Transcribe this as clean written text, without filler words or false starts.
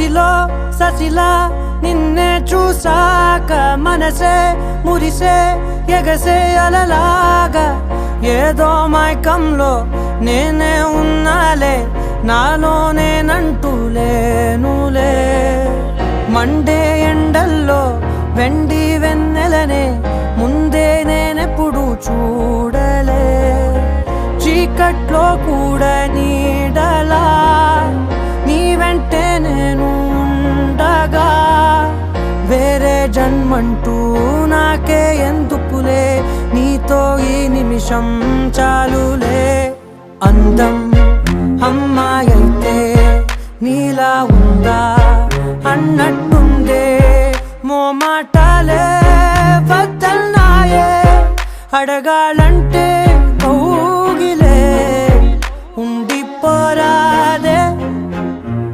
కసిలో ససిలా నిన్నే చూసాక మనసే మురిసే ఎగసే అలలాగా ఏదో మైకంలో నేనే ఉన్నాలే నాలోనేనంటూ లేనులే మండే ఎండల్లో వెండి వెన్నెలనే ముందే నేనెప్పుడు చూడలే చీకట్లో కూడా నీడలా నీ వెంటే నేను ఉండగా వేరే జన్మంటూ నాకే ఎందుకులే నీతో ఈ నిమిషం చాలులే అందం అమ్మాయైతే నీలా ఉందా అన్నట్టుందే మోమాటాలే వద్దన్నాయే అడగాలంటే